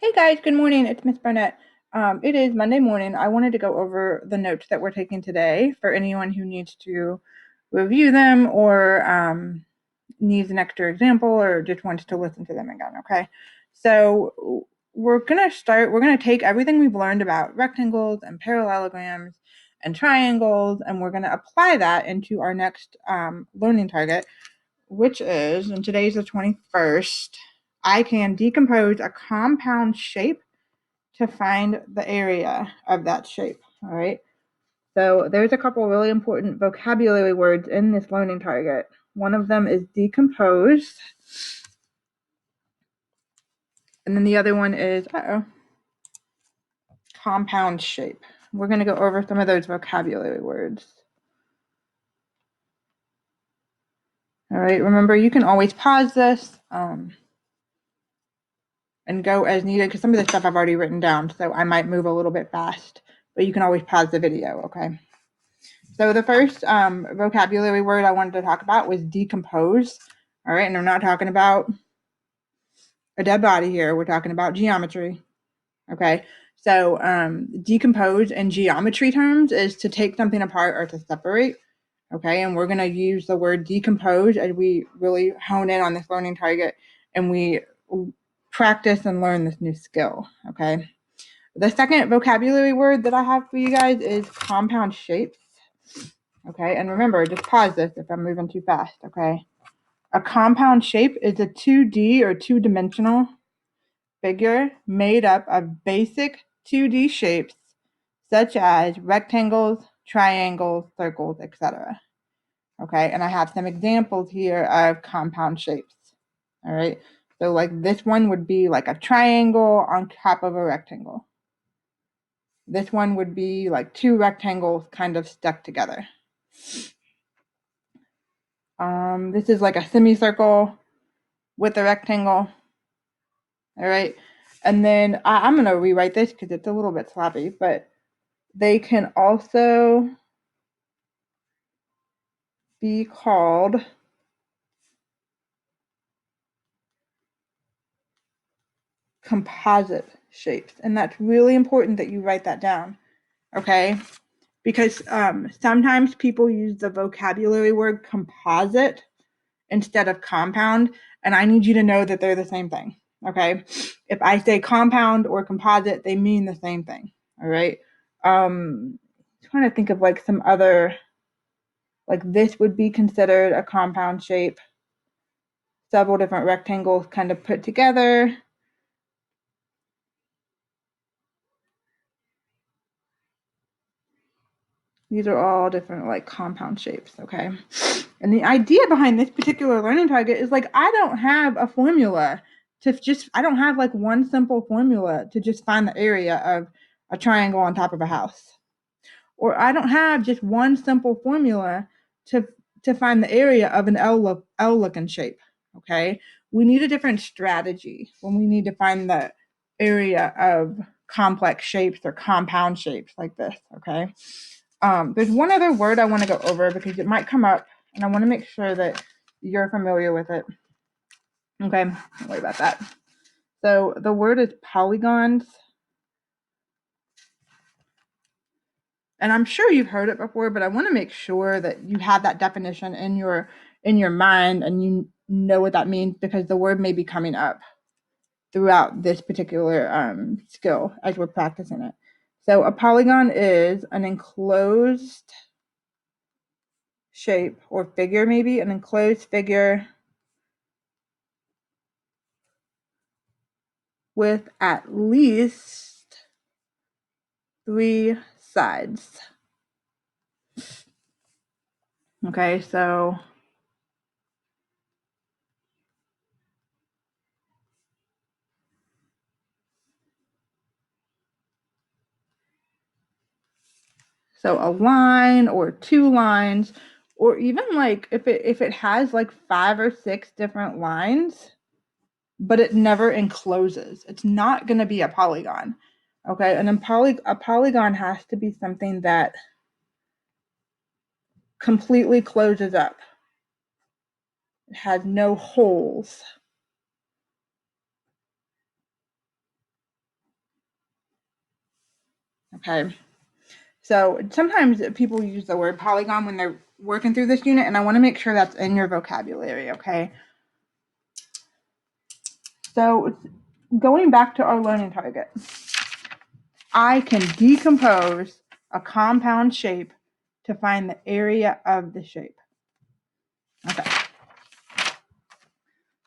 Hey guys, good morning. It's Miss Barnett. It is Monday morning. I wanted to go over the notes that we're taking today for anyone who needs to review them or needs an extra example or just wants to listen to them again. Okay. So we're going to take everything we've learned about rectangles and parallelograms and triangles, and we're going to apply that into our next learning target, which is, and today's the 21st, I can decompose a compound shape to find the area of that shape. All right. So there's a couple really important vocabulary words in this learning target. One of them is decompose. And then the other one is compound shape. We're going to go over some of those vocabulary words. All right. Remember, you can always pause this and go as needed because some of the stuff I've already written down, so I might move a little bit fast, but you can always pause the video, okay? So the first vocabulary word I wanted to talk about was decompose. All right, and I'm not talking about a dead body here. We're talking about geometry. Okay, so decompose in geometry terms is to take something apart or to separate. Okay, and we're going to use the word decompose as we really hone in on this learning target and we practice and learn this new skill. Okay, the second vocabulary word that I have for you guys is compound shapes. Okay, and remember, just pause this if I'm moving too fast, okay? A compound shape is a 2D or two-dimensional figure made up of basic 2D shapes such as rectangles, triangles, circles, etc. Okay, and I have some examples here of compound shapes. All right, so like this one would be like a triangle on top of a rectangle. This one would be like two rectangles kind of stuck together. This is like a semicircle with a rectangle. All right. And then I'm going to rewrite this because it's a little bit sloppy, but they can also be called composite shapes. And that's really important that you write that down. Okay. Because sometimes people use the vocabulary word composite instead of compound. And I need you to know that they're the same thing. Okay. If I say compound or composite, they mean the same thing. All right. Trying to think of like some other, like this would be considered a compound shape. Several different rectangles kind of put together. These are all different like compound shapes, okay? And the idea behind this particular learning target is like I don't have a formula to just, I don't have like one simple formula to just find the area of a triangle on top of a house. Or I don't have just one simple formula to find the area of an L looking shape, okay? We need a different strategy when we need to find the area of complex shapes or compound shapes like this, okay? There's one other word I want to go over because it might come up, and I want to make sure that you're familiar with it. Okay, don't worry about that. So the word is polygons. And I'm sure you've heard it before, but I want to make sure that you have that definition in your mind and you know what that means because the word may be coming up throughout this particular skill as we're practicing it. So a polygon is an enclosed shape or figure, maybe an enclosed figure with at least 3 sides. Okay, so a line or 2 lines, or even like if it has like 5 or 6 different lines, but it never encloses, it's not going to be a polygon. Okay, and then a polygon has to be something that completely closes up. It has no holes. Okay. So sometimes people use the word polygon when they're working through this unit, and I want to make sure that's in your vocabulary, okay? So going back to our learning target, I can decompose a compound shape to find the area of the shape. Okay.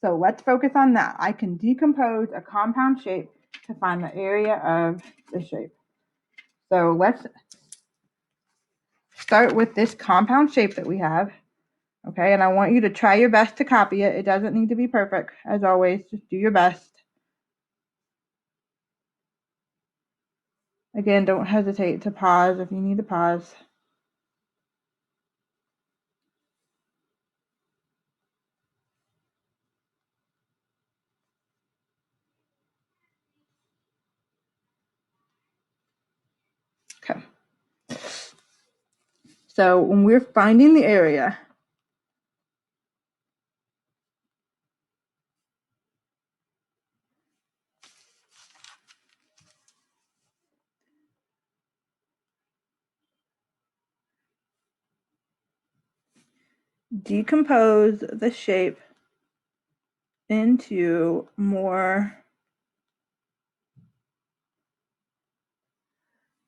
So let's focus on that. I can decompose a compound shape to find the area of the shape. So let's start with this compound shape that we have. Okay, and I want you to try your best to copy it. It doesn't need to be perfect. As always, just do your best. Again, don't hesitate to pause if you need to pause. Okay. So when we're finding the area, decompose the shape into more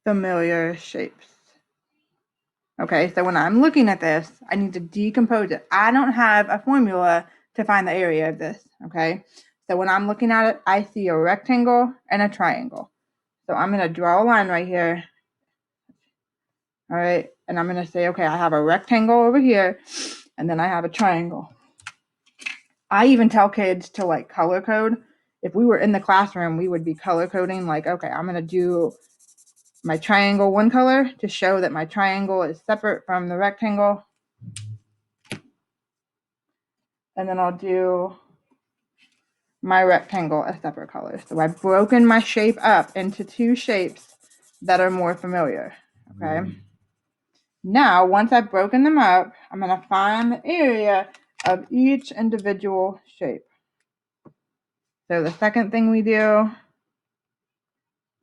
familiar shapes. Okay, so when I'm looking at this, I need to decompose it. I don't have a formula to find the area of this, okay? So when I'm looking at it, I see a rectangle and a triangle. So I'm going to draw a line right here. All right, and I'm going to say, okay, I have a rectangle over here, and then I have a triangle. I even tell kids to like color code. If we were in the classroom, we would be color coding like, okay, I'm going to do my triangle one color to show that my triangle is separate from the rectangle. And then I'll do my rectangle a separate color. So I've broken my shape up into two shapes that are more familiar, okay? Now, once I've broken them up, I'm going to find the area of each individual shape. So the second thing we do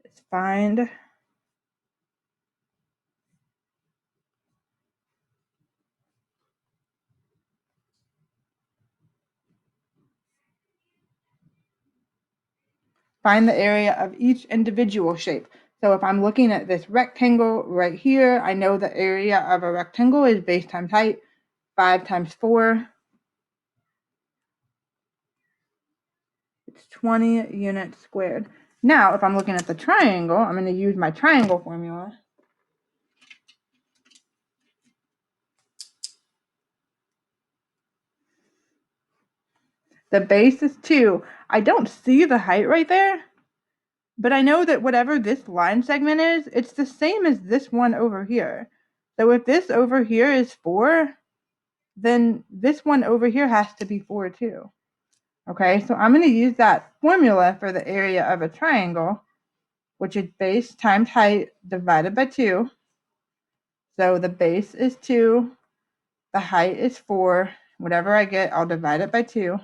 is find the area of each individual shape. So if I'm looking at this rectangle right here, I know the area of a rectangle is base times height, 5 times 4. It's 20 units squared. Now, if I'm looking at the triangle, I'm going to use my triangle formula. The base is 2. I don't see the height right there, but I know that whatever this line segment is, it's the same as this one over here. So if this over here is 4, then this one over here has to be 4 too. Okay, so I'm going to use that formula for the area of a triangle, which is base times height divided by 2. So the base is 2, the height is 4. Whatever I get, I'll divide it by 2.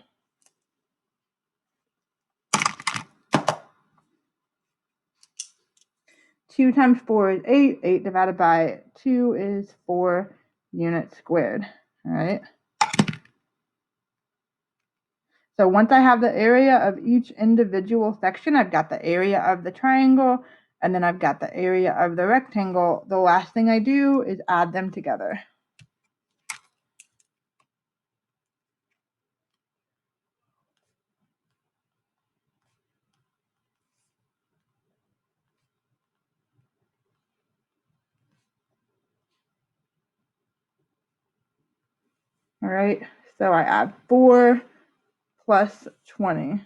2 times 4 is 8. 8 divided by 2 is 4 units squared. All right. So once I have the area of each individual section, I've got the area of the triangle, and then I've got the area of the rectangle. The last thing I do is add them together. All right. So I add 4 plus 20.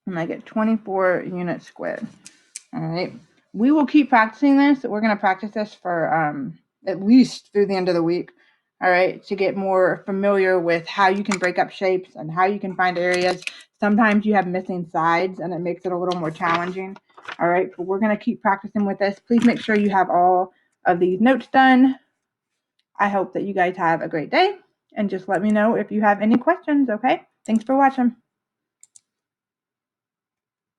And I get 24 units squared. All right. We will keep practicing this. We're going to practice this for at least through the end of the week. All right. To get more familiar with how you can break up shapes and how you can find areas. Sometimes you have missing sides and it makes it a little more challenging. All right. But we're going to keep practicing with this. Please make sure you have all of these notes done. I hope that you guys have a great day. And just let me know if you have any questions. Okay. Thanks for watching.